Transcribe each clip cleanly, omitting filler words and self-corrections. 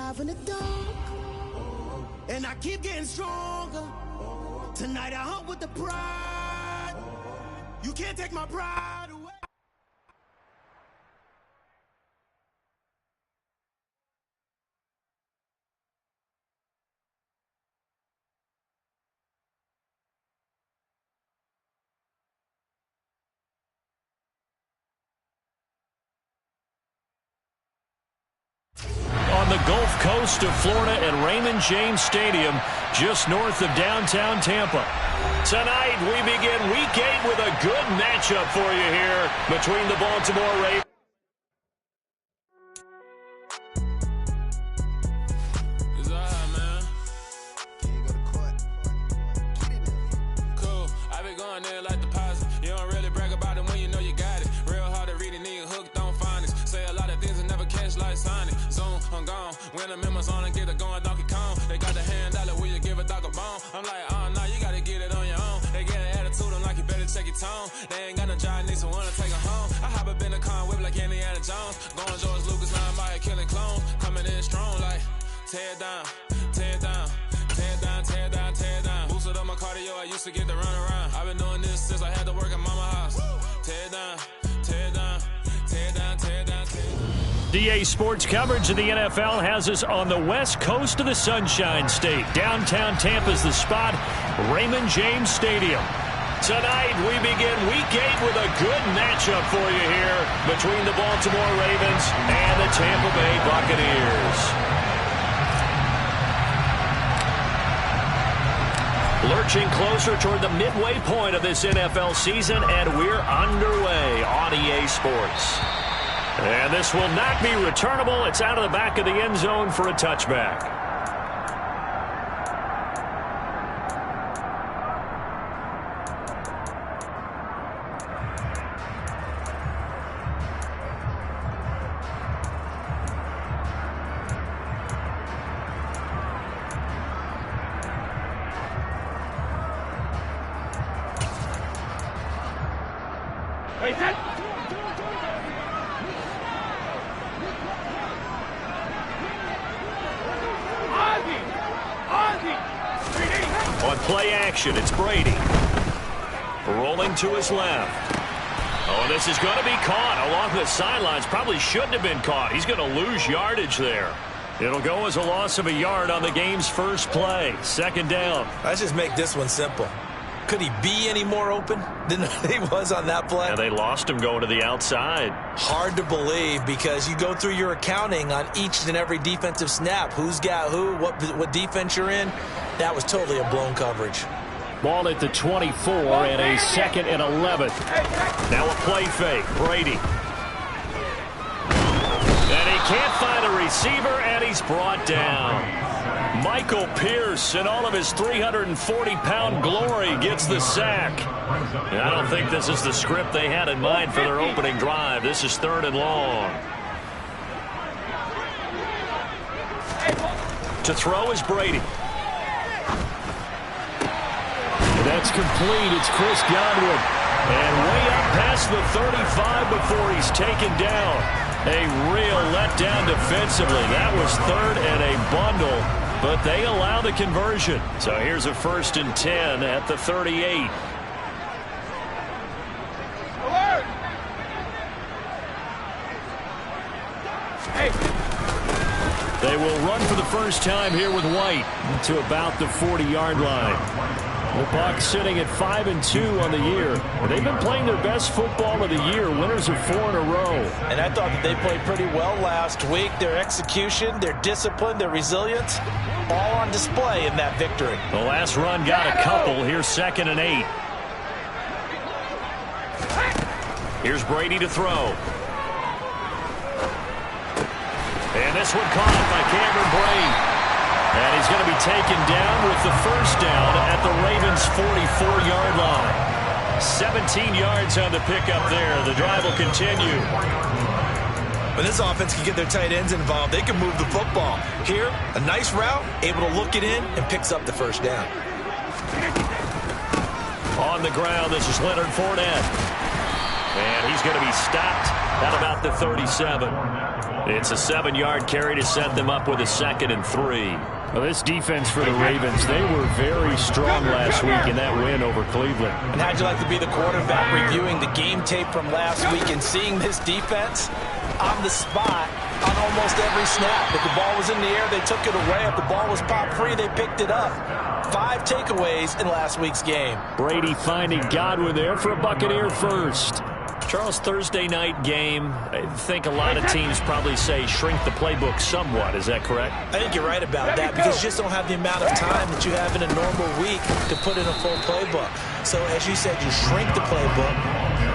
alive in the dark, and I keep getting stronger. Tonight I hunt with the pride. You can't take my pride away. On the Gulf Coast of Florida at Raymond James Stadium, just north of downtown Tampa. Tonight, we begin Week 8 with a good matchup for you here between the Baltimore Ravens. It's all right, man. Can you go to court? Cool. I been going there like deposit. You don't really brag about it when you know you got it. Real hard to read it, nigga hooked on finance. Say a lot of things and never catch like signing. Zoom, I'm gone. When the memos on and get it going, Donkey Kong. They got the hand dollar, will you give a dog a bone? I'm like, oh, no, you gotta get it on your own. They get an attitude, I'm like, you better check your tone. They ain't got no job, need someone to take her home. I hop up in the car, whip like Indiana Jones. Going George Lucas, now I'm by a killing clone. Coming in strong like, tear down, tear down. Tear down, tear down, tear down. Boosted up my cardio, I used to get to run around. I've been doing this since I had to work at mama house. Tear down, tear down, tear down, tear down, tear down. DA Sports coverage of the NFL has us on the west coast of the Sunshine State. Downtown Tampa's the spot, Raymond James Stadium. Tonight, we begin Week 8 with a good matchup for you here between the Baltimore Ravens and the Tampa Bay Buccaneers. Lurching closer toward the midway point of this NFL season, and we're underway on EA Sports. And this will not be returnable. It's out of the back of the end zone for a touchback. On play action, it's Brady. Rolling to his left. Oh, this is going to be caught along the sidelines. Probably shouldn't have been caught. He's going to lose yardage there. It'll go as a loss of a yard on the game's first play. Second down. Let's just make this one simple. Could he be any more open than he was on that play? And they lost him going to the outside. Hard to believe because you go through your accounting on each and every defensive snap. Who's got who, what defense you're in. That was totally a blown coverage. Ball at the 24 and a 2nd and 11. Now a play fake. Brady. And he can't find a receiver, and he's brought down. Michael Pierce, in all of his 340-pound glory, gets the sack. And I don't think this is the script they had in mind for their opening drive. This is 3rd and long. To throw is Brady. That's complete. It's Chris Godwin. And way up past the 35 before he's taken down. A real letdown defensively. That was 3rd and a bundle, but they allow the conversion. So here's a 1st and 10 at the 38. They will run for the first time here with White to about the 40-yard line. The Bucs sitting at 5-2 on the year. They've been playing their best football of the year, winners of 4 in a row. And I thought that they played pretty well last week. Their execution, their discipline, their resilience, all on display in that victory. The last run got a couple. Here's 2nd and 8. Here's Brady to throw. And this one caught by Cameron Brate. And he's going to be taken down with the first down at the Ravens' 44-yard line. 17 yards on the pickup there. The drive will continue. When this offense can get their tight ends involved, they can move the football. Here, a nice route, able to look it in, and picks up the first down. On the ground, this is Leonard Fournette. And he's going to be stopped at about the 37. It's a 7-yard carry to set them up with a 2nd and 3. Well, this defense for the Ravens, they were very strong last week in that win over Cleveland. And how'd you like to be the quarterback reviewing the game tape from last week and seeing this defense on the spot on almost every snap? If the ball was in the air, they took it away. If the ball was popped free, they picked it up. 5 takeaways in last week's game. Brady finding Godwin there for a Buccaneer first. Charles, Thursday night game, I think a lot of teams probably say shrink the playbook somewhat. Is that correct? I think you're right about that because you just don't have the amount of time that you have in a normal week to put in a full playbook. So, as you said, you shrink the playbook,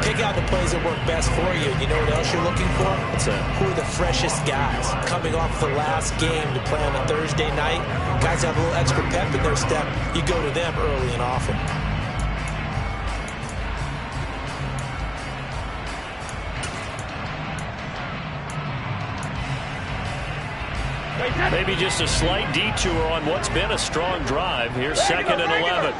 pick out the plays that work best for you. You know what else you're looking for? What's that? Who are the freshest guys coming off the last game to play on a Thursday night? Guys have a little extra pep in their step. You go to them early and often. Maybe just a slight detour on what's been a strong drive. Here's 2nd and 11.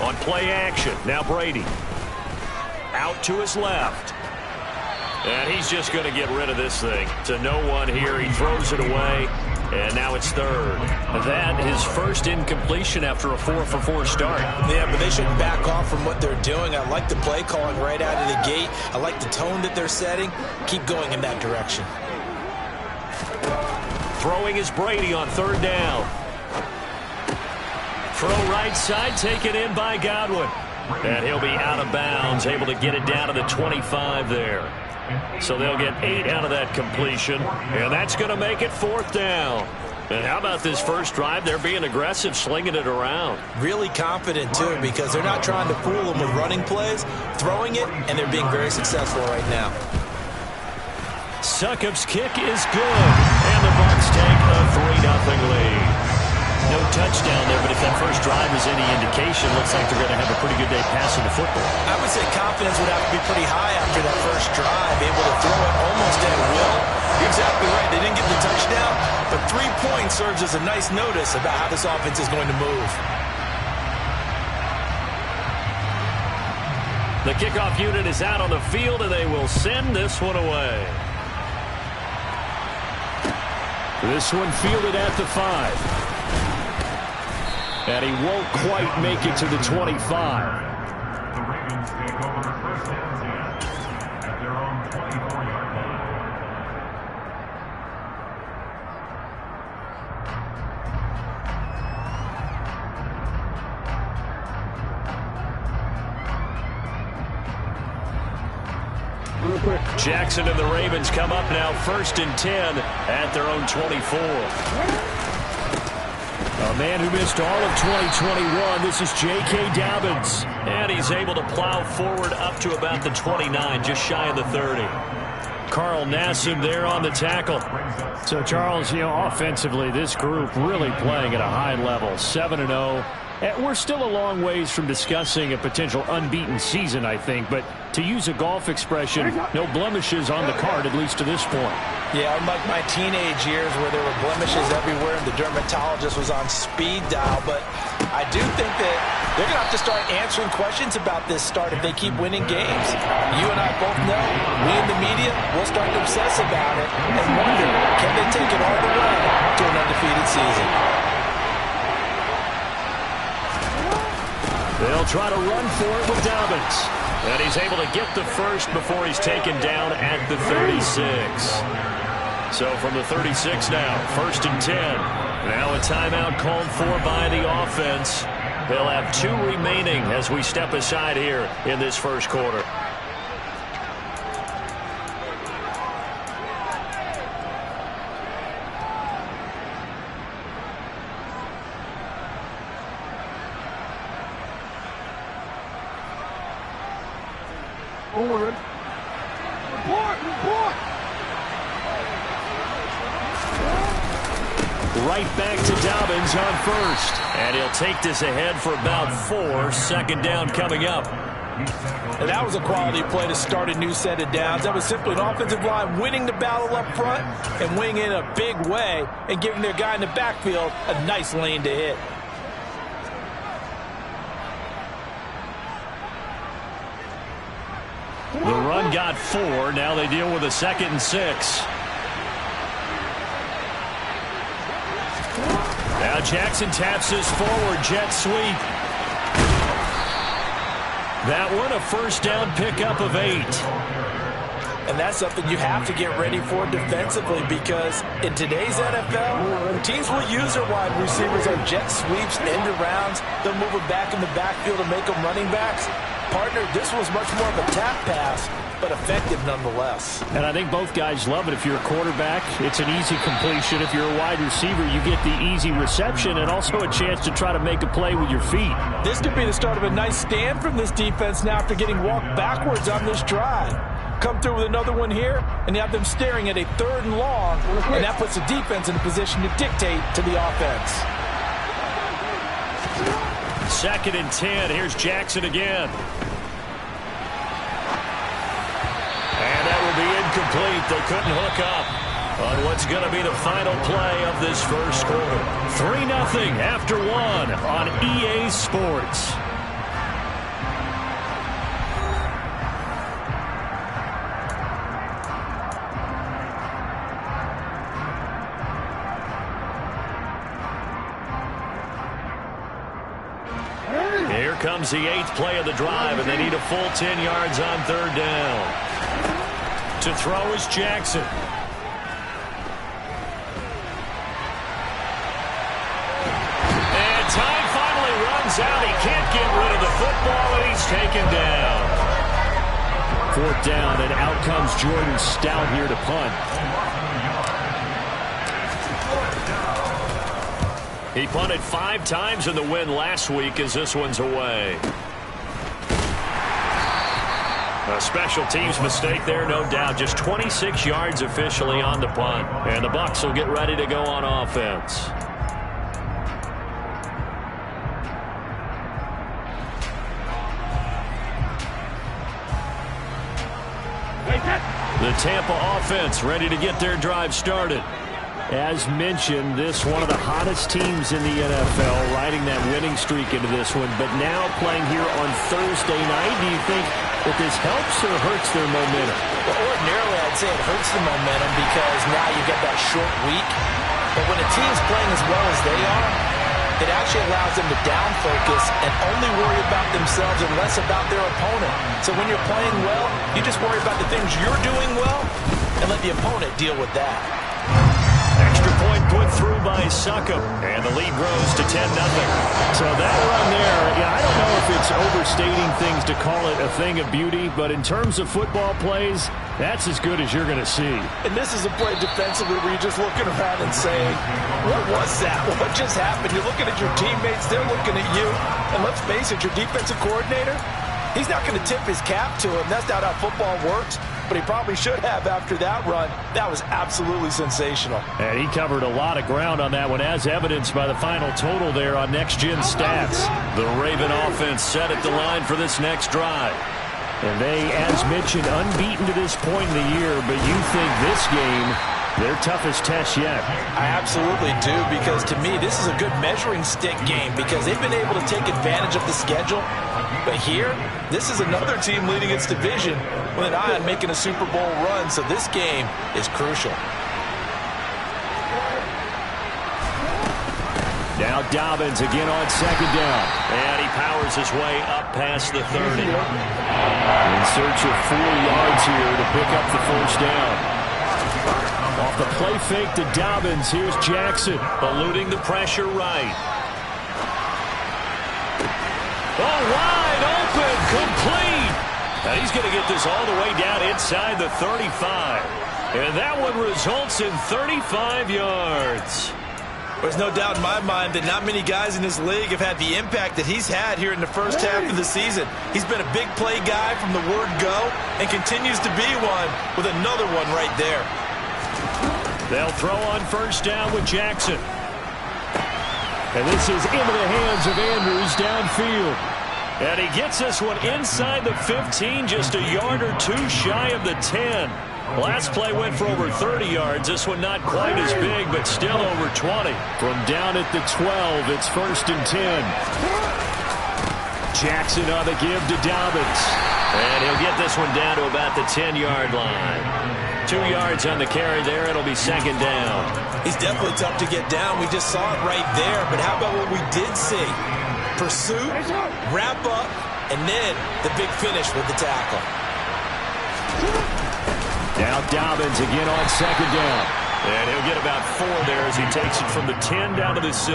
On play action, now Brady. Out to his left. And he's just going to get rid of this thing. To no one here. He throws it away. And now it's 3rd. That his first incompletion after a 4-for-4 start. Yeah, but they shouldn't back off from what they're doing. I like the play calling right out of the gate. I like the tone that they're setting. Keep going in that direction. Throwing is Brady on 3rd down. Throw right side, taken in by Godwin. And he'll be out of bounds, able to get it down to the 25 there. So they'll get 8 out of that completion, and that's going to make it 4th down. And how about this first drive? They're being aggressive, slinging it around. Really confident, too, because they're not trying to fool them with running plays, throwing it, and they're being very successful right now. Succop's kick is good, and the Bucs take a 3-0 lead. No touchdown there, but if that first drive is any indication, looks like they're going to have a pretty good day passing the football. I would say confidence would have to be pretty high after that first drive, able to throw it almost at will. You're exactly right. They didn't get the touchdown, but 3 points serves as a nice notice about how this offense is going to move. The kickoff unit is out on the field, and they will send this one away. This one fielded at the 5. And he won't quite make it to the 25. The Ravens take over first and 10 at their own 24-yard line. Jackson and the Ravens come up now 1st and 10 at their own 24. A man who missed all of 2021, this is J.K. Dobbins. And he's able to plow forward up to about the 29, just shy of the 30. Carl Nassib there on the tackle. So, Charles, offensively, this group really playing at a high level, 7-0. We're still a long ways from discussing a potential unbeaten season, I think. But to use a golf expression, no blemishes on the card, at least to this point. Yeah, unlike my teenage years where there were blemishes everywhere and the dermatologist was on speed dial. But I do think that they're going to have to start answering questions about this start if they keep winning games. You and I both know, we in the media, will start to obsess about it and wonder, can they take it all the way to an undefeated season? They'll try to run for it with Dobbins. And he's able to get the first before he's taken down at the 36. So from the 36 now, 1st and 10. Now a timeout called for by the offense. They'll have 2 remaining as we step aside here in this first quarter. Right back to Dobbins on 1st. And he'll take this ahead for about 4. 2nd down coming up. And that was a quality play to start a new set of downs. That was simply an offensive line winning the battle up front and winning in a big way and giving their guy in the backfield a nice lane to hit. The run got 4. Now they deal with a 2nd and 6. Now Jackson taps his forward jet sweep. That one a first down pickup of 8. And that's something you have to get ready for defensively, because in today's NFL, teams will use their wide receivers on jet sweeps, end arounds. They'll move them back in the backfield and make them running backs. Partner, this was much more of a tap pass, but effective nonetheless. And I think both guys love it. If you're a quarterback, it's an easy completion. If you're a wide receiver, you get the easy reception and also a chance to try to make a play with your feet. This could be the start of a nice stand from this defense now after getting walked backwards on this drive. Come through with another one here, and you have them staring at a 3rd and long, and that puts the defense in a position to dictate to the offense. 2nd and 10. Here's Jackson again. And that will be incomplete. They couldn't hook up on what's going to be the final play of this first quarter. 3-0 after 1 on EA Sports. Here comes the 8th play of the drive, and they need a full 10 yards on 3rd down. To throw is Jackson. And time finally runs out. He can't get rid of the football, and he's taken down. 4th down, and out comes Jordan Stout here to punt. He punted 5 times in the win last week as this one's away. A special teams mistake there, no doubt. Just 26 yards officially on the punt. And the Bucs will get ready to go on offense. The Tampa offense ready to get their drive started. As mentioned, this one of the hottest teams in the NFL, riding that winning streak into this one, but now playing here on Thursday night. Do you think that this helps or hurts their momentum? Well, ordinarily, I'd say it hurts the momentum because now you get that short week. But when a team's playing as well as they are, it actually allows them to down focus and only worry about themselves and less about their opponent. So when you're playing well, you just worry about the things you're doing well and let the opponent deal with that. Extra point put through by Succop, and the lead grows to 10-0. So that run there, I don't know if it's overstating things to call it a thing of beauty, but in terms of football plays, that's as good as you're going to see. And this is a play defensively where you're just looking around and saying, what was that? What just happened? You're looking at your teammates, they're looking at you. And let's face it, your defensive coordinator, he's not going to tip his cap to him. That's not how football works. But he probably should have after that run. That was absolutely sensational. And he covered a lot of ground on that one, as evidenced by the final total there on Next Gen Stats. The Raven offense set at the line for this next drive. And they, as mentioned, unbeaten to this point in the year, but you think this game, their toughest test yet? I absolutely do, because to me, this is a good measuring stick game because they've been able to take advantage of the schedule. But here, this is another team leading its division with an eye on making a Super Bowl run, so this game is crucial. Now Dobbins again on 2nd down. And he powers his way up past the 30. In search of 4 yards here to pick up the 1st down. Off the play fake to Dobbins, here's Jackson. Eluding the pressure right. Oh, wide open, complete. And he's going to get this all the way down inside the 35. And that one results in 35 yards. There's no doubt in my mind that not many guys in this league have had the impact that he's had here in the first half of the season. He's been a big play guy from the word go and continues to be one with another one right there. They'll throw on 1st down with Jackson. And this is into the hands of Andrews downfield. And he gets this one inside the 15, just a yard or 2 shy of the 10. Last play went for over 30 yards. This one not quite as big, but still over 20. From down at the 12, it's 1st and 10. Jackson on the give to Dobbins. And he'll get this one down to about the 10-yard line. 2 yards on the carry there. It'll be second down. He's definitely tough to get down. We just saw it right there. But how about what we did see? Pursuit, wrap up, and then the big finish with the tackle. Now Dobbins again on second down. And he'll get about 4 there as he takes it from the 10 down to the 6.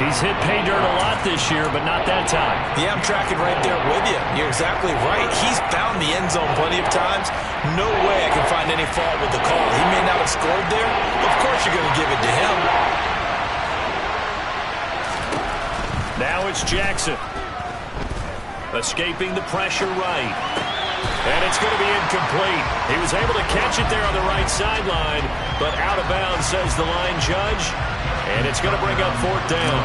He's hit pay dirt a lot this year, but not that time. Yeah, I'm tracking right there with you. You're exactly right. He's found the end zone plenty of times. No way I can find any fault with the call. He may not have scored there. Of course you're going to give it to him. Now it's Jackson. Escaping the pressure right. And it's going to be incomplete. He was able to catch it there on the right sideline, but out of bounds, says the line judge. And it's going to bring up fourth down.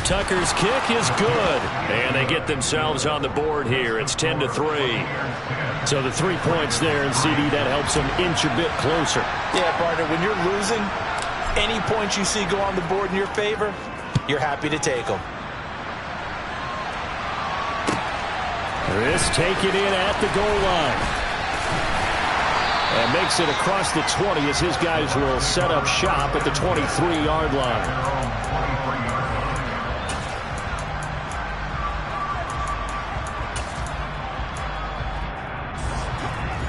Tucker's kick is good. And they get themselves on the board here. It's 10-3. So the 3 points there, and CD, that helps them inch a bit closer. Yeah, partner, when you're losing, any points you see go on the board in your favor, you're happy to take them. This taken in at the goal line. And makes it across the 20 as his guys will set up shop at the 23-yard line.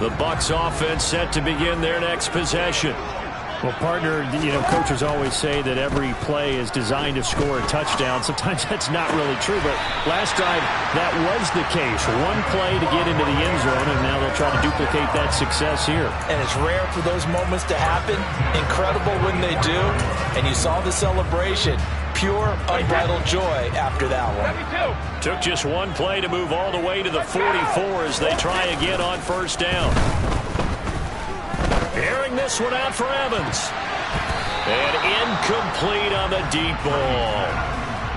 The Bucs offense set to begin their next possession. Well, partner, coaches always say that every play is designed to score a touchdown. Sometimes that's not really true, but last drive, that was the case. One play to get into the end zone, and now they'll try to duplicate that success here. And it's rare for those moments to happen. Incredible when they do. And you saw the celebration. Pure, unbridled joy after that one. Took just one play to move all the way to the 44 as they try again on first down. Airing this one out for Evans. And incomplete on the deep ball.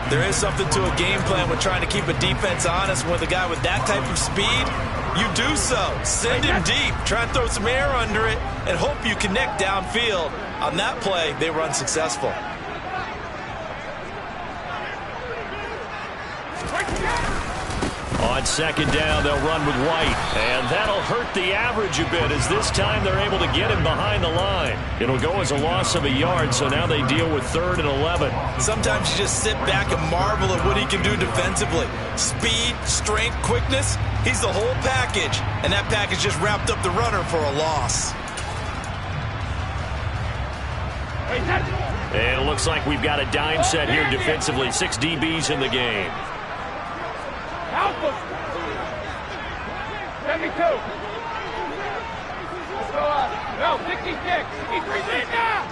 There is something to a game plan with trying to keep a defense honest. With a guy with that type of speed, you do so. Send him deep. Try and throw some air under it and hope you connect downfield. On that play, they were unsuccessful. On second down, they'll run with White. And that'll hurt the average a bit as this time they're able to get him behind the line. It'll go as a loss of a yard, so now they deal with 3rd and 11. Sometimes you just sit back and marvel at what he can do defensively. Speed, strength, quickness, he's the whole package. And that package just wrapped up the runner for a loss. And it looks like we've got a dime set here defensively. 6 DBs in the game. Help him! 72. Let's go up. No, 66. 63. Now!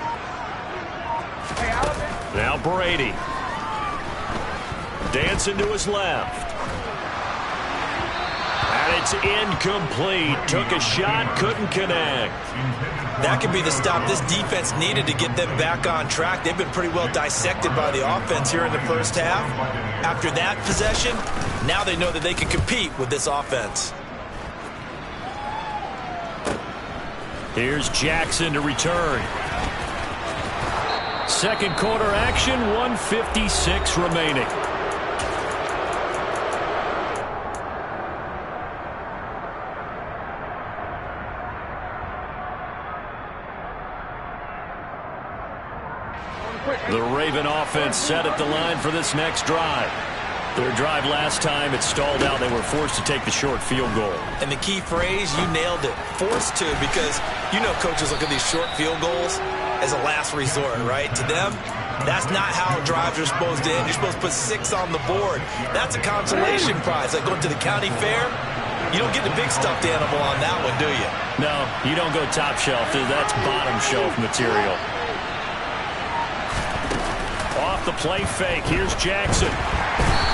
Hey, Alabama. Now Brady. Dancing to his left. And it's incomplete. Took a shot, couldn't connect. That could be the stop this defense needed to get them back on track. They've been pretty well dissected by the offense here in the first half. After that possession, now they know that they can compete with this offense. Here's Jackson to return. Second quarter action, 1:56 remaining. The Raven offense set at the line for this next drive. Their drive last time, it stalled out. They were forced to take the short field goal. And the key phrase, you nailed it, forced to, because you know coaches look at these short field goals as a last resort, right? To them, that's not how drives are supposed to end. You're supposed to put 6 on the board. That's a consolation prize. Like going to the county fair, you don't get the big stuffed animal on that one, do you? No, you don't go top shelf. That's bottom shelf material. Off the play fake, here's Jackson.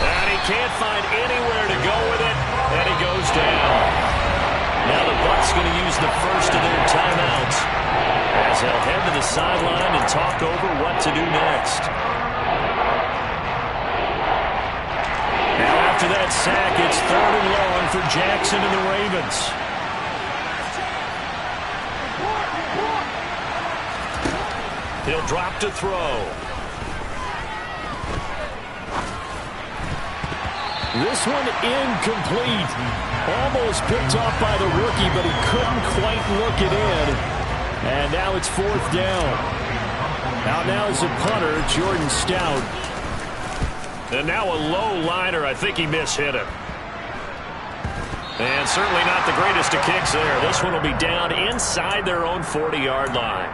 And he can't find anywhere to go with it, and he goes down. Now the Bucs going to use the first of their timeouts as they'll head to the sideline and talk over what to do next. Now after that sack, it's 3rd and long for Jackson and the Ravens. He'll drop to throw. This one incomplete. Almost picked off by the rookie, but he couldn't quite look it in. And now it's 4th down. Out now is a punter, Jordan Stout. And now a low liner. I think he mishit it. And certainly not the greatest of kicks there. This one will be down inside their own 40-yard line.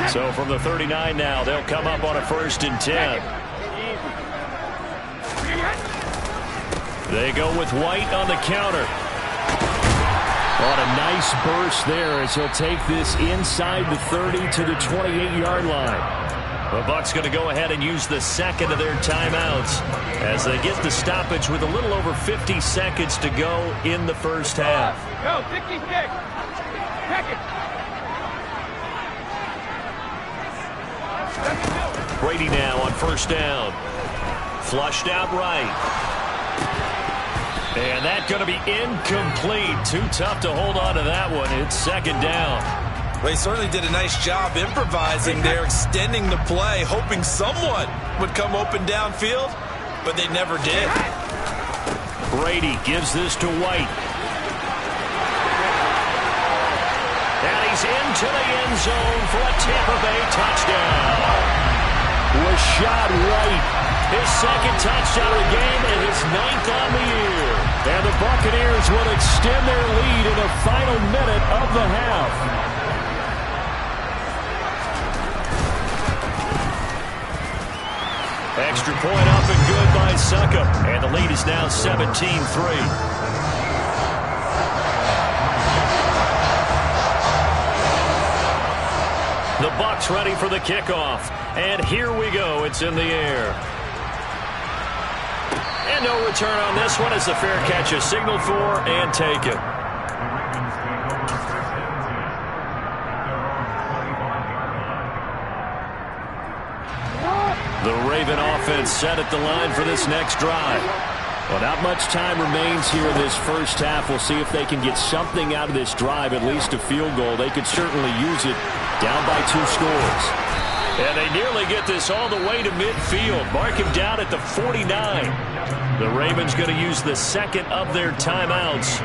So from the 39 now, they'll come up on a 1st and 10. They go with White on the counter. On a nice burst there as he'll take this inside the 30 to the 28-yard line. The Bucs going to go ahead and use the second of their timeouts as they get the stoppage with a little over 50 seconds to go in the first half. Go, 66. Check it. Brady now on 1st down. Flushed out right. And that's going to be incomplete. Too tough to hold on to that one. It's 2nd down. Well, he certainly did a nice job improvising there, extending the play, hoping someone would come open downfield, but they never did. Brady gives this to White. And he's into the end zone for a Tampa Bay touchdown. Rashad White, his 2nd touchdown of the game and his 9th on the year. And the Buccaneers will extend their lead in the final minute of the half. Extra point up and good by Succop. And the lead is now 17-3. The Bucs ready for the kickoff. And here we go. It's in the air. And no return on this one as the fair catch is signaled for and taken. The Raven offense set at the line for this next drive. Well, not much time remains here in this first half. We'll see if they can get something out of this drive, at least a field goal. They could certainly use it down by 2 scores. And they nearly get this all the way to midfield. Mark him down at the 49. The Ravens going to use the second of their timeouts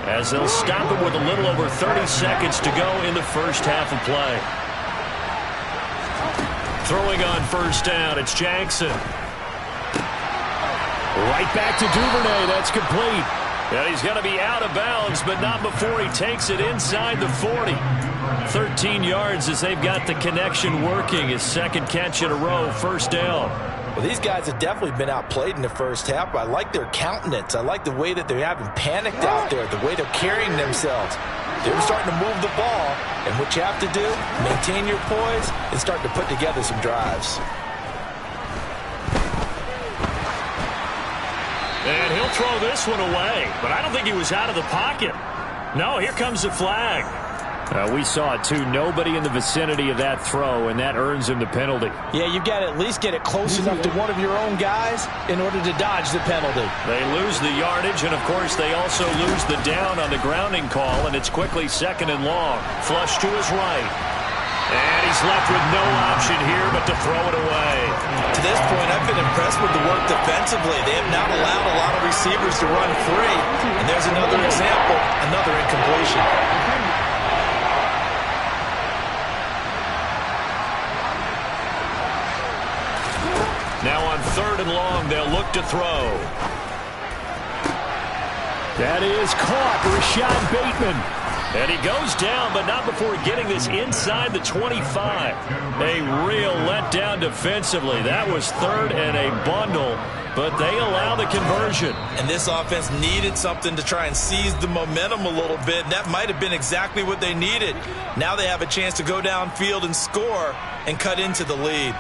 as they'll stop it with a little over 30 seconds to go in the first half of play. Throwing on 1st down, it's Jackson. Right back to Duvernay. That's complete. And he's going to be out of bounds, but not before he takes it inside the 40. 13 yards as they've got the connection working. His 2nd catch in a row, 1st down. Well, these guys have definitely been outplayed in the first half, but I like their countenance. I like the way that they haven't panicked out there, the way they're carrying themselves. They're starting to move the ball, and what you have to do, maintain your poise and start to put together some drives. And he'll throw this one away, but I don't think he was out of the pocket. No, here comes the flag. We saw it, too. Nobody in the vicinity of that throw, and that earns him the penalty. Yeah, you've got to at least get it close enough to one of your own guys in order to dodge the penalty. They lose the yardage, and, of course, they also lose the down on the grounding call, and it's quickly 2nd and long. Flush to his right. And he's left with no option here but to throw it away. To this point, I've been impressed with the work defensively. They have not allowed a lot of receivers to run free. And there's another example, another incompletion. Now on 3rd and long, they'll look to throw. That is caught. Rashad Bateman. And he goes down, but not before getting this inside the 25. A real letdown defensively. That was 3rd and a bundle, but they allow the conversion. And this offense needed something to try and seize the momentum a little bit. And that might have been exactly what they needed. Now they have a chance to go downfield and score and cut into the lead.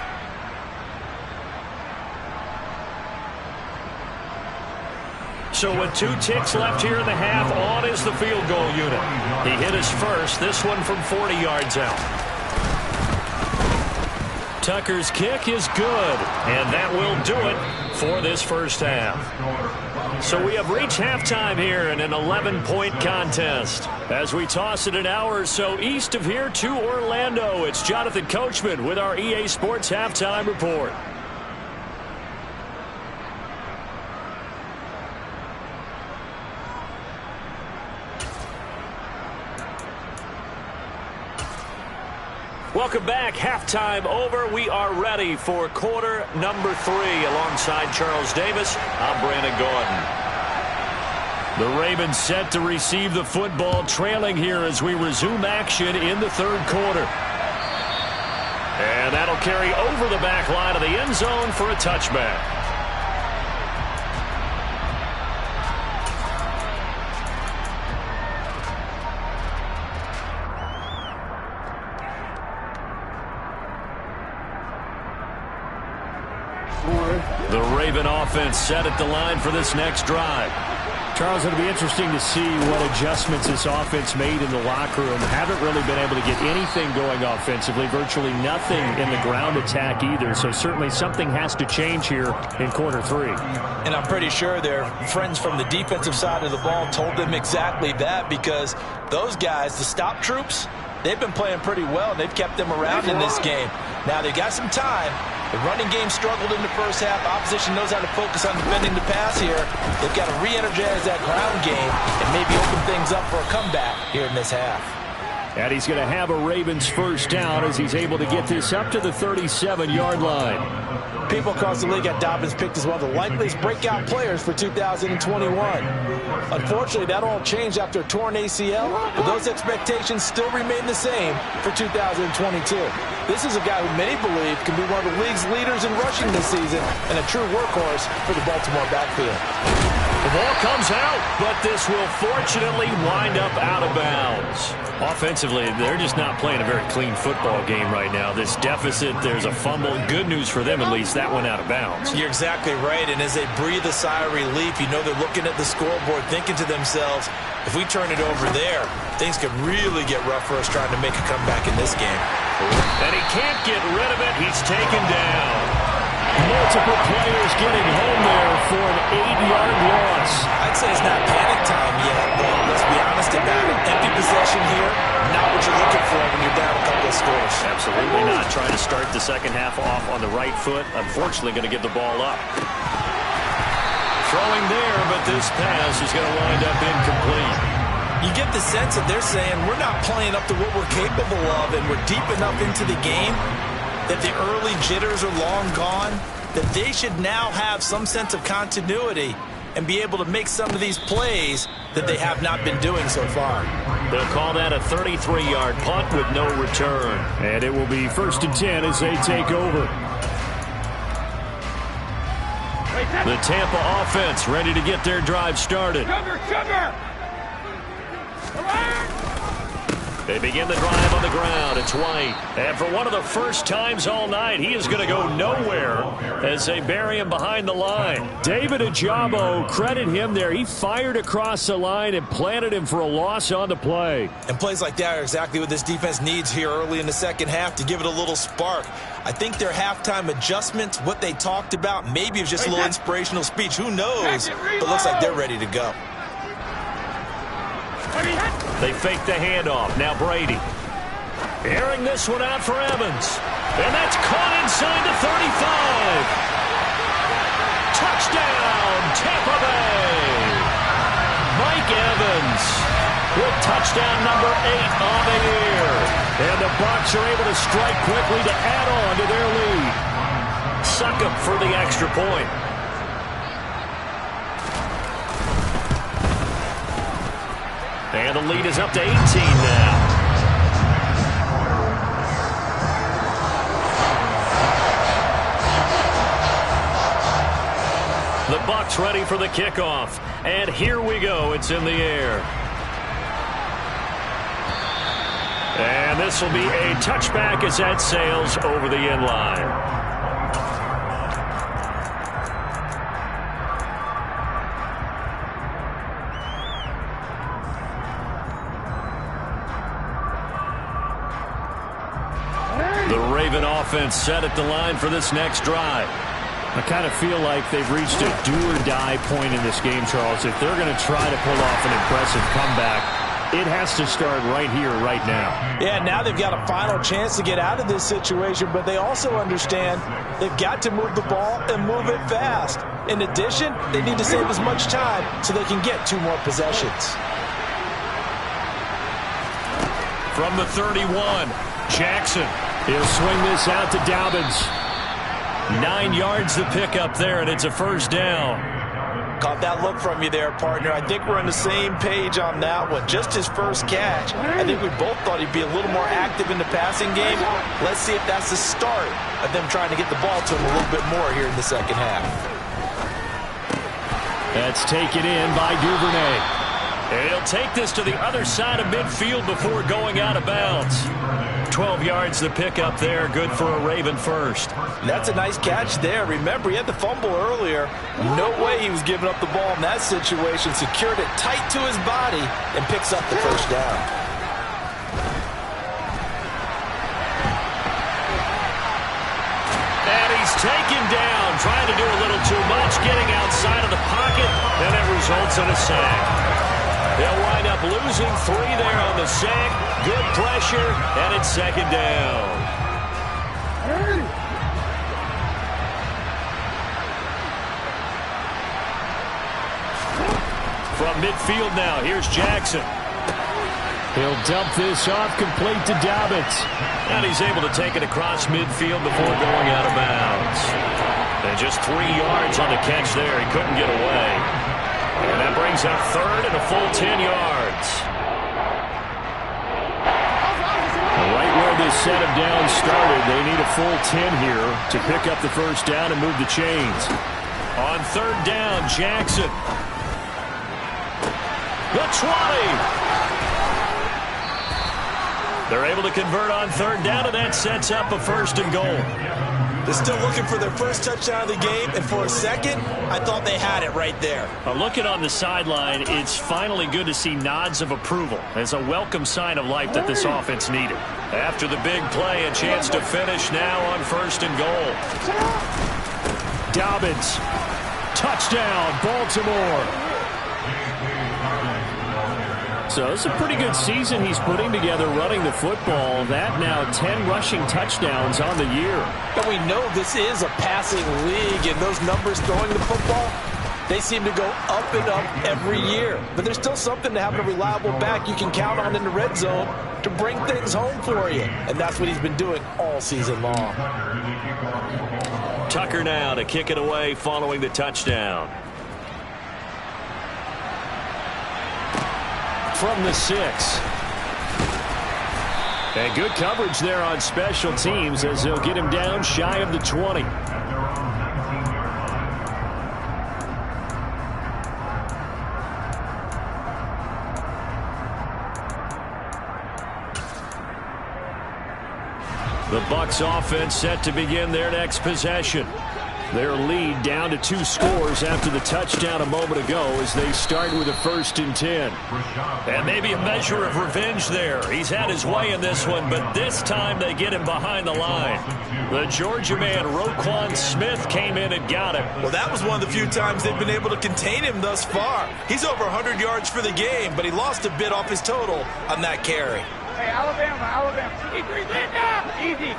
So with 2 ticks left here in the half, on is the field goal unit. He hit his first, this one from 40 yards out. Tucker's kick is good, and that will do it for this first half. So we have reached halftime here in an 11-point contest. As we toss it an hour or so east of here to Orlando, it's Jonathan Coachman with our EA Sports Halftime Report. Welcome back. Halftime over. We are ready for quarter number 3. Alongside Charles Davis, I'm Brandon Gordon. The Ravens set to receive the football, trailing here as we resume action in the third quarter. And that'll carry over the back line of the end zone for a touchback. The Raven offense set at the line for this next drive. Charles, it'll be interesting to see what adjustments this offense made in the locker room. Haven't really been able to get anything going offensively, virtually nothing in the ground attack either. So certainly something has to change here in quarter 3. And I'm pretty sure their friends from the defensive side of the ball told them exactly that, because those guys, the stop troops, they've been playing pretty well, and they've kept them around in this game. Now they've got some time. The running game struggled in the first half. Opposition knows how to focus on defending the pass here. They've got to re-energize that ground game and maybe open things up for a comeback here in this half. And he's going to have a Ravens first down as he's able to get this up to the 37-yard line. People across the league had Dobbins picked as one of the likeliest breakout players for 2021. Unfortunately, that all changed after a torn ACL, but those expectations still remain the same for 2022. This is a guy who many believe can be one of the league's leaders in rushing this season and a true workhorse for the Baltimore backfield. The ball comes out, but this will fortunately wind up out of bounds. Offensively, they're just not playing a very clean football game right now. This deficit, there's a fumble. Good news for them, at least. That went out of bounds. You're exactly right, and as they breathe a sigh of relief, you know they're looking at the scoreboard, thinking to themselves, if we turn it over there, things could really get rough for us trying to make a comeback in this game. And he can't get rid of it. He's taken down. Multiple players getting home there for an 8-yard loss. I'd say it's not panic time yet, but let's be honest about it. Empty possession here, not what you're looking for when you're down a couple of scores. Absolutely not. Trying to start the second half off on the right foot. Unfortunately, going to give the ball up. Throwing there, but this pass is going to wind up incomplete. You get the sense that they're saying we're not playing up to what we're capable of, and we're deep enough into the game that the early jitters are long gone, that they should now have some sense of continuity and be able to make some of these plays that they have not been doing so far. They'll call that a 33-yard punt with no return. And it will be 1st and 10 as they take over. The Tampa offense ready to get their drive started. Sugar! They begin the drive on the ground. It's White. And for one of the first times all night, he is going to go nowhere as they bury him behind the line. David Ajabo, credit him there. He fired across the line and planted him for a loss on the play. And plays like that are exactly what this defense needs here early in the second half to give it a little spark. I think their halftime adjustments, what they talked about, maybe it was just a little inspirational speech. Who knows? But looks like they're ready to go. They fake the handoff. Now Brady. Airing this one out for Evans. And that's caught inside the 35. Touchdown, Tampa Bay. Mike Evans with touchdown number 8 on the year. And the Bucs are able to strike quickly to add on to their lead. Succop for the extra point. And the lead is up to 18 now. The Bucs ready for the kickoff. And here we go. It's in the air. And this will be a touchback as that sails over the end line. The Raven offense set at the line for this next drive. I kind of feel like they've reached a do-or-die point in this game, Charles. If they're going to try to pull off an impressive comeback, it has to start right here, right now. Yeah, now they've got a final chance to get out of this situation, but they also understand they've got to move the ball and move it fast. In addition, they need to save as much time so they can get 2 more possessions. From the 31, Jackson. He'll swing this out to Dobbins. 9 yards to pick up there, and it's a first down. Caught that look from you there, partner. I think we're on the same page on that one. Just his first catch. I think we both thought he'd be a little more active in the passing game. Let's see if that's the start of them trying to get the ball to him a little bit more here in the second half. That's taken in by Duvernay. And he'll take this to the other side of midfield before going out of bounds. 12 yards to pick up there. Good for a Raven first. That's a nice catch there. Remember, he had the fumble earlier. No way he was giving up the ball in that situation. Secured it tight to his body and picks up the first down. And he's taken down, trying to do a little too much, getting outside of the pocket, and it results in a sack. They'll wind up losing 3 there on the sack. Good pressure, and it's second down. From midfield now, here's Jackson. He'll dump this off, complete to Dobbins. And he's able to take it across midfield before going out of bounds. And just 3 yards on the catch there. He couldn't get away. And that brings up third and a full 10 yards. Right where this set of downs started, they need a full 10 here to pick up the first down and move the chains. On third down, Jackson. The 20. They're able to convert on third down, and that sets up a first and goal. They're still looking for their first touchdown of the game, and for a second, I thought they had it right there. Looking on the sideline, it's finally good to see nods of approval as a welcome sign of life that this offense needed. After the big play, a chance to finish now on first and goal. Dobbins. Touchdown, Baltimore. So it's a pretty good season he's putting together running the football. That now 10 rushing touchdowns on the year. And we know this is a passing league, and those numbers throwing the football, they seem to go up and up every year. But there's still something to having a reliable back you can count on in the red zone to bring things home for you. And that's what he's been doing all season long. Tucker now to kick it away following the touchdown. From the 6. And good coverage there on special teams as they'll get him down shy of the 20. The Bucs offense set to begin their next possession. Their lead down to 2 scores after the touchdown a moment ago as they start with a 1st and 10. And maybe a measure of revenge there. He's had his way in this one, but this time they get him behind the line. The Georgia man, Roquan Smith, came in and got him. Well, that was one of the few times they've been able to contain him thus far. He's over 100 yards for the game, but he lost a bit off his total on that carry. Hey, Alabama. Easy.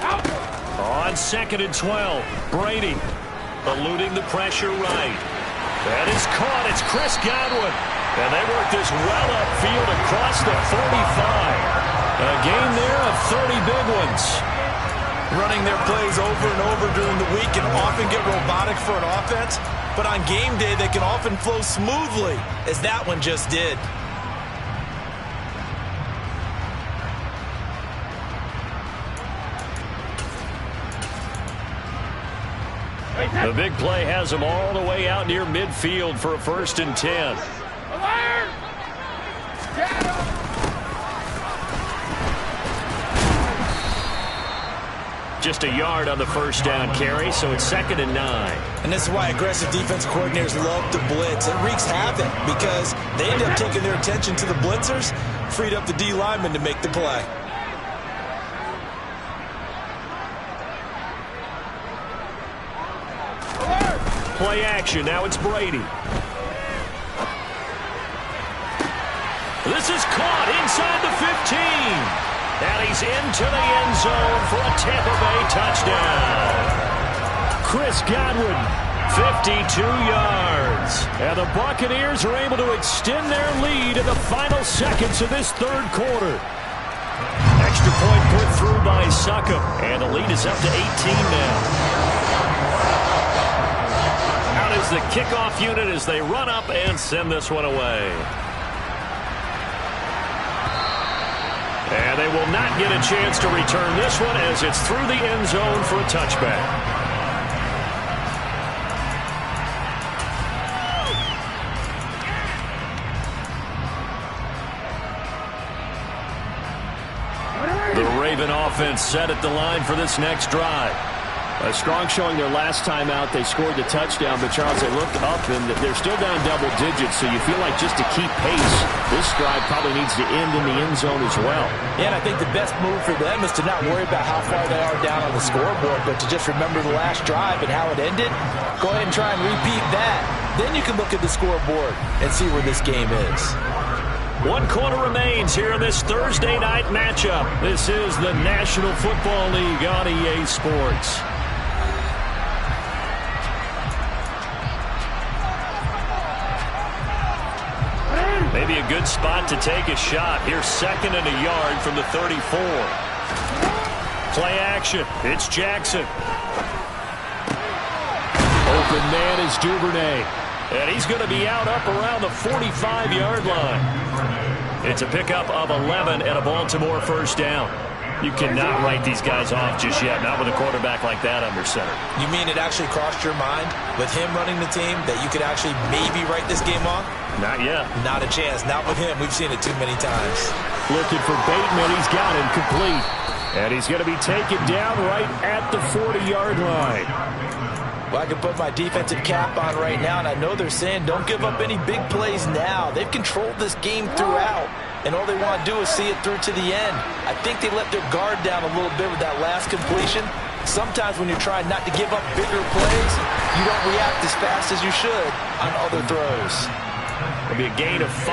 Out. On 2nd and 12, Brady eluding the pressure right. That is caught. It's Chris Godwin. And they work this well upfield across the 45. A gain there of 30 big ones. Running their plays over and over during the week can often get robotic for an offense, but on game day they can often flow smoothly, as that one just did. The big play has them all the way out near midfield for a 1st and 10. Just a yard on the first down carry, so it's 2nd and 9. And this is why aggressive defense coordinators love to blitz. It wreaks havoc because they end up taking their attention to the blitzers, freed up the D lineman to make the play. play action. Now it's Brady. This is caught inside the 15. And he's into the end zone for a Tampa Bay touchdown. Chris Godwin, 52 yards. And the Buccaneers are able to extend their lead in the final seconds of this third quarter. Extra point put through by Succop. And the lead is up to 18 now. Out is the kickoff unit as they run up and send this one away. And they will not get a chance to return this one as it's through the end zone for a touchback. Raven offense set at the line for this next drive. A strong showing their last time out. They scored the touchdown, but Charles, they looked up and they're still down double digits, so you feel like just to keep pace, this drive probably needs to end in the end zone as well. Yeah, and I think the best move for them is to not worry about how far they are down on the scoreboard, but to just remember the last drive and how it ended. Go ahead and try and repeat that. Then you can look at the scoreboard and see where this game is. 1 quarter remains here in this Thursday night matchup. This is the National Football League on EA Sports. Maybe a good spot to take a shot. Here's 2nd and a yard from the 34. Play action. It's Jackson. Open man is Duvernay. And he's going to be out up around the 45-yard line. It's a pickup of 11 and a Baltimore first down. You cannot write these guys off just yet, not with a quarterback like that under center. You mean it actually crossed your mind with him running the team that you could actually maybe write this game off? Not yet. Not a chance. Not with him. We've seen it too many times. Looking for Bateman. He's got him complete. And he's going to be taken down right at the 40-yard line. Well, I can put my defensive cap on right now, and I know they're saying don't give up any big plays now. They've controlled this game throughout, and all they want to do is see it through to the end. I think they let their guard down a little bit with that last completion. Sometimes when you're trying not to give up bigger plays, you don't react as fast as you should on other throws. It'll be a gain of 5,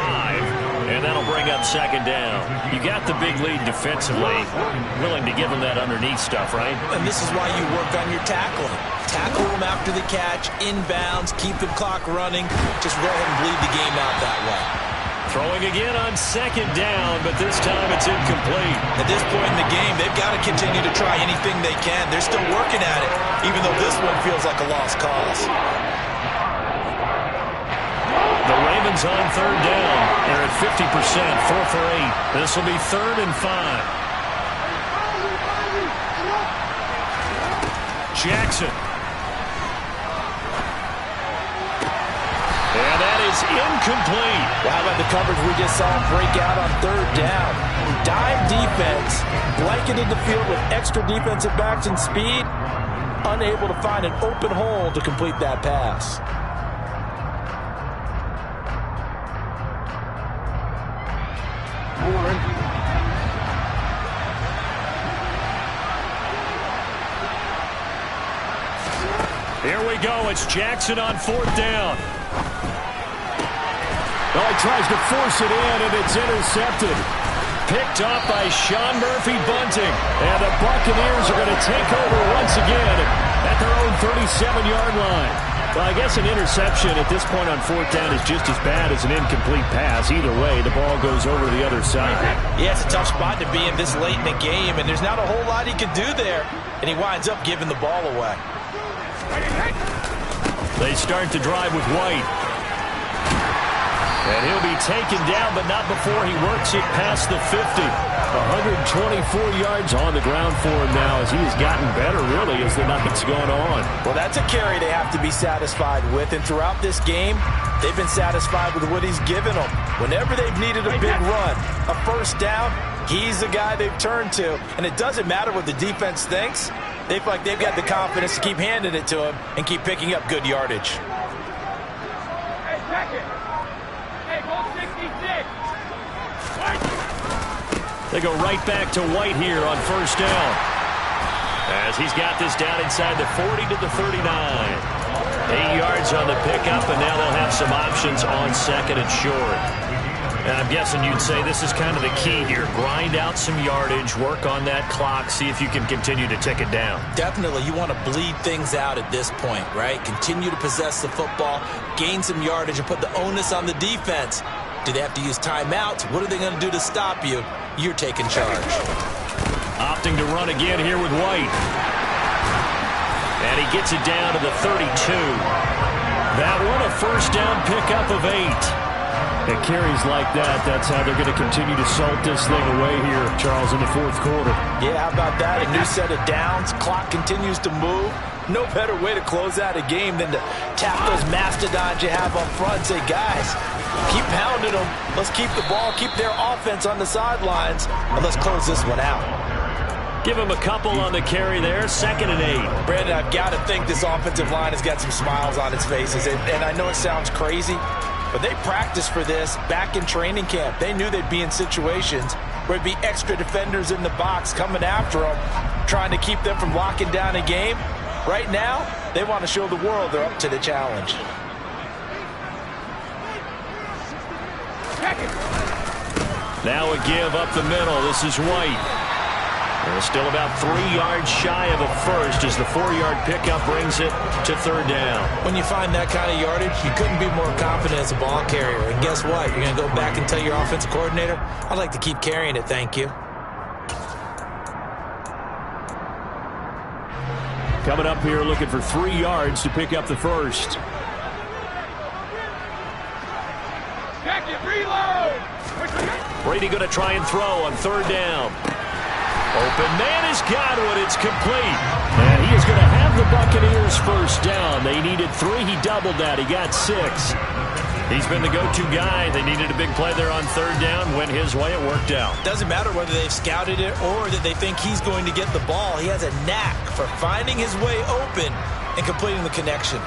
and that'll bring up 2nd down. You got the big lead defensively. Willing to give them that underneath stuff, right? And this is why you work on your tackling. Tackle them after the catch, inbounds, keep the clock running. Just go ahead and bleed the game out that way. Throwing again on 2nd down, but this time it's incomplete. At this point in the game, they've got to continue to try anything they can. They're still working at it, even though this one feels like a lost cause. The Ravens on 3rd down. They're at 50%, 4 for 8. This will be 3rd and 5. Jackson. And that is incomplete. Well, how about the coverage we just saw break out on 3rd down? Dime defense, blanketed the field with extra defensive backs and speed, unable to find an open hole to complete that pass. Here we go. It's Jackson on 4th down. Well, he tries to force it in, and it's intercepted. Picked off by Sean Murphy-Bunting. And the Buccaneers are going to take over once again at their own 37-yard line. Well, I guess an interception at this point on 4th down is just as bad as an incomplete pass. Either way, the ball goes over the other side. Yeah, it's a tough spot to be in this late in the game, and there's not a whole lot he can do there. And he winds up giving the ball away. They start to drive with White. And he'll be taken down, but not before he works it past the 50. 124 yards on the ground for him now as he has gotten better, really, as the night's gone on. Well, that's a carry they have to be satisfied with. And throughout this game, they've been satisfied with what he's given them. Whenever they've needed a big run, a first down, he's the guy they've turned to. And it doesn't matter what the defense thinks. They feel like they've got the confidence to keep handing it to him and keep picking up good yardage. Hey, second. Hey, goal 66. They go right back to White here on 1st down. As he's got this down inside the 40 to the 39. 8 yards on the pickup, and now they'll have some options on second and short. And I'm guessing you'd say this is kind of the key here. Grind out some yardage, work on that clock, see if you can continue to tick it down. Definitely. You want to bleed things out at this point, right? Continue to possess the football, gain some yardage, and put the onus on the defense. Do they have to use timeouts? What are they going to do to stop you? You're taking charge. Opting to run again here with White. And he gets it down to the 32. That one, a first down pickup of 8. It carries like that. That's how they're going to continue to salt this thing away here, Charles, in the fourth quarter. Yeah, how about that? A new set of downs. Clock continues to move. No better way to close out a game than to tap those mastodons you have up front and say, guys, keep pounding them. Let's keep the ball, keep their offense on the sidelines, and let's close this one out. Give him a couple on the carry there. 2nd and 8. Brandon, I've got to think this offensive line has got some smiles on its faces. And I know it sounds crazy, but they practiced for this back in training camp. They knew they'd be in situations where there'd be extra defenders in the box coming after them, trying to keep them from locking down a game. Right now, they want to show the world they're up to the challenge. Now a give up the middle. This is White. They're still about 3 yards shy of a first as the 4-yard pickup brings it to 3rd down. When you find that kind of yardage, you couldn't be more confident as a ball carrier. And guess what? You're going to go back and tell your offensive coordinator, I'd like to keep carrying it, thank you. Coming up here looking for 3 yards to pick up the first. Check it, reload! Brady going to try and throw on 3rd down. Open man is Godwin. It's complete. And he is going to have the Buccaneers first down. They needed 3. He doubled that. He got 6. He's been the go-to guy. They needed a big play there on 3rd down. Went his way. It worked out. Doesn't matter whether they've scouted it or that they think he's going to get the ball. He has a knack for finding his way open and completing the connection.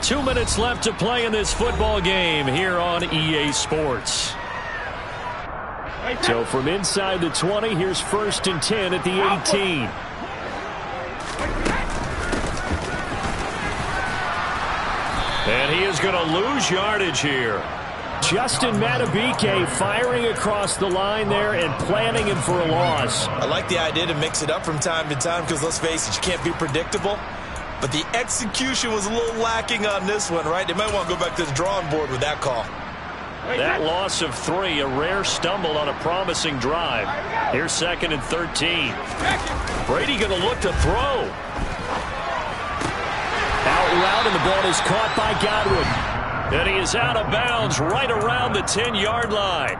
2 minutes left to play in this football game here on EA Sports. So from inside the 20, here's 1st and 10 at the 18. And he is going to lose yardage here. Justin Madubuike firing across the line there and planning him for a loss. I like the idea to mix it up from time to time because, let's face it, you can't be predictable. But the execution was a little lacking on this one, right? They might want to go back to the drawing board with that call. That loss of 3, a rare stumble on a promising drive. Here's 2nd and 13. Brady going to look to throw. Out route, and the ball is caught by Godwin. And he is out of bounds right around the 10-yard line.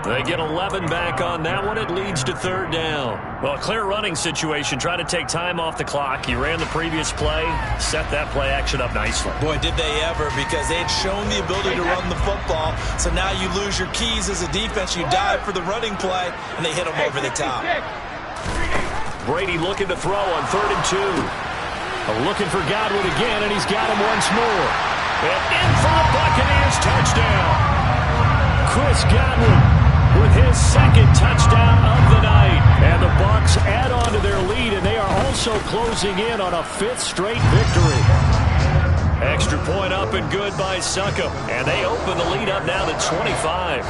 They get 11 back on that one. It leads to 3rd down. Well, a clear running situation. Try to take time off the clock. He ran the previous play, set that play action up nicely. Boy, did they ever, because they had shown the ability to run the football. So now you lose your keys as a defense. You dive for the running play, and they hit them over the top. Brady looking to throw on 3rd and 2. Looking for Godwin again, and he's got him once more. And in for the Buccaneers touchdown. Chris Godwin with his 2nd touchdown of the night. And the Bucs add on to their lead, and they are also closing in on a 5th straight victory. Extra point up and good by Succop. And they open the lead up now to 25.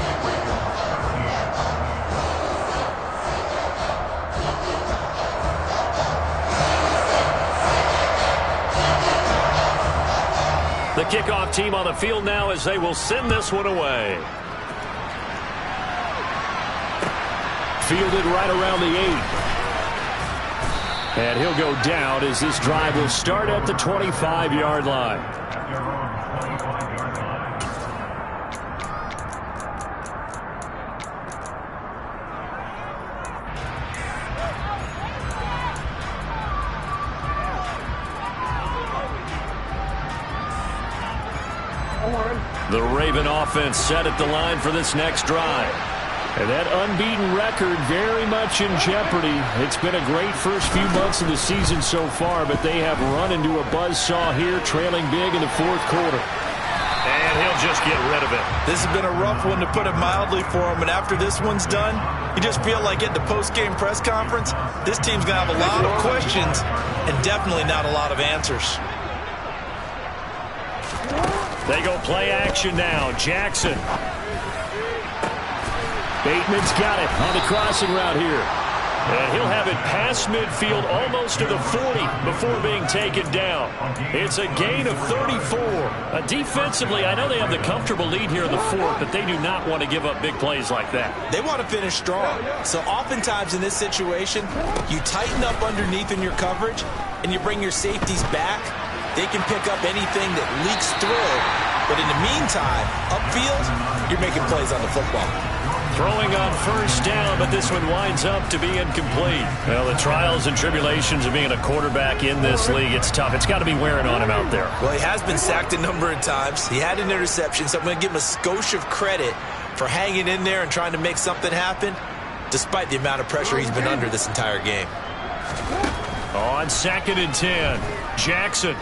The kickoff team on the field now as they will send this one away. Fielded right around the 8. And he'll go down as this drive will start at the 25-yard line. The Raven offense set at the line for this next drive. And that unbeaten record very much in jeopardy. It's been a great first few months of the season so far, but they have run into a buzzsaw here, trailing big in the fourth quarter. And he'll just get rid of it. This has been a rough one, to put it mildly, for him. And after this one's done, you just feel like at the post-game press conference, this team's going to have a lot of questions and definitely not a lot of answers. They go play action now. Jackson. Bateman's got it on the crossing route here. And he'll have it past midfield almost to the 40 before being taken down. It's a gain of 34. Defensively, I know they have the comfortable lead here in the fourth, but they do not want to give up big plays like that. They want to finish strong. So oftentimes in this situation, you tighten up underneath in your coverage, and you bring your safeties back. They can pick up anything that leaks through. But in the meantime, upfield, you're making plays on the football. Throwing on first down, but this one winds up to be incomplete. Well, the trials and tribulations of being a quarterback in this league, it's tough. It's got to be wearing on him out there. Well, he has been sacked a number of times. He had an interception, so I'm going to give him a skosh of credit for hanging in there and trying to make something happen, despite the amount of pressure he's been under this entire game. On 2nd and 10, Jackson.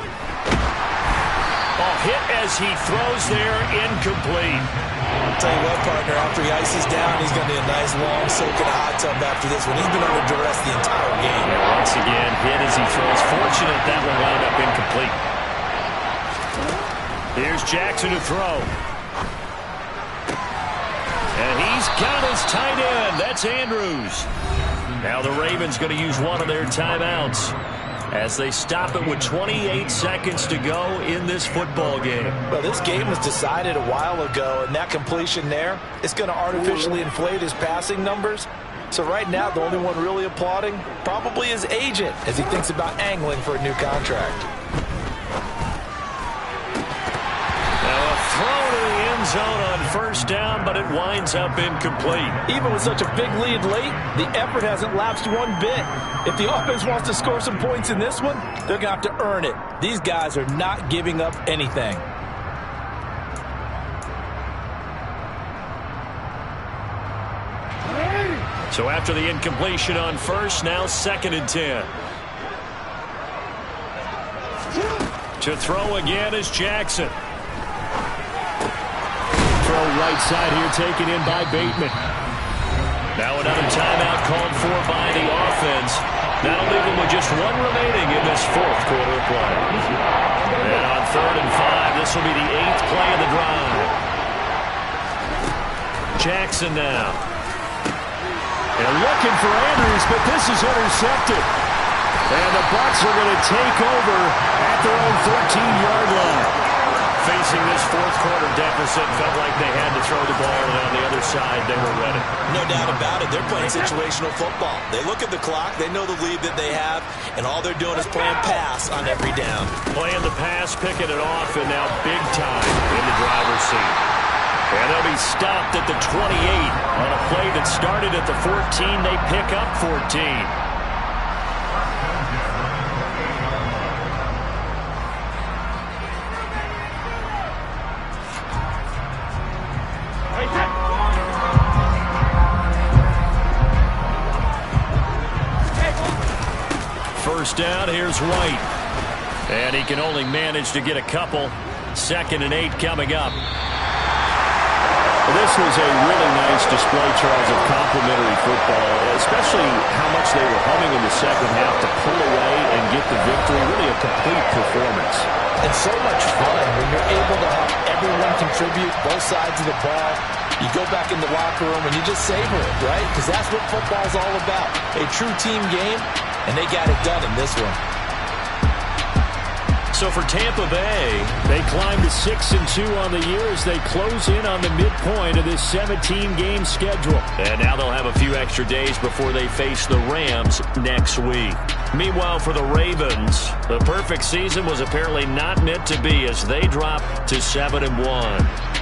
Hit as he throws there, incomplete. I'll tell you what, partner, after he ices down, he's going to need a nice long soak in a hot tub after this one. He's been under duress the entire game. Yeah, once again, hit as he throws. Fortunate that one wound up incomplete. Here's Jackson to throw. And he's got his tight end. That's Andrews. Now the Ravens going to use one of their timeouts as they stop it with 28 seconds to go in this football game. Well, this game was decided a while ago, and that completion there is going to artificially inflate his passing numbers. So right now, the only one really applauding probably his agent as he thinks about angling for a new contract. Throw to the end zone on first down, but it winds up incomplete. Even with such a big lead late, the effort hasn't lapsed one bit. If the offense wants to score some points in this one, they're going to have to earn it. These guys are not giving up anything. So after the incompletion on first, now 2nd and 10. To throw again is Jackson. Throw right side here, taken in by Bateman. Now another timeout called for by the offense. That'll leave them with just one remaining in this fourth quarter of play. And on 3rd and 5, this will be the 8th play of the drive. Jackson now. They're looking for Andrews, but this is intercepted. And the Bucs are going to take over at their own 14-yard line. Facing this fourth quarter deficit, felt like they had to throw the ball, and on the other side, they were ready. No doubt about it. They're playing situational football. They look at the clock, they know the lead that they have, and all they're doing is playing pass on every down. Playing the pass, picking it off, and now big time in the driver's seat. And they'll be stopped at the 28 on a play that started at the 14. They pick up 14. First down, here's White. And he can only manage to get a couple. 2nd and 8 coming up. This was a really nice display, Charles, of complimentary football, especially how much they were humming in the second half to pull away and get the victory. Really a complete performance. And so much fun when you're able to have everyone contribute, both sides of the ball. You go back in the locker room and you just savor it, right? Because that's what football's all about. A true team game, and they got it done in this one. So for Tampa Bay, they climb to 6-2 on the year as they close in on the midpoint of this 17-game schedule. And now they'll have a few extra days before they face the Rams next week. Meanwhile, for the Ravens, the perfect season was apparently not meant to be as they drop to 7-1.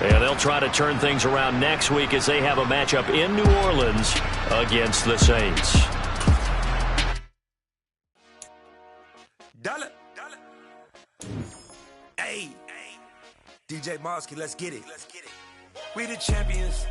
And they'll try to turn things around next week as they have a matchup in New Orleans against the Saints. Hey, DJ Mosky, let's get it. We the champions.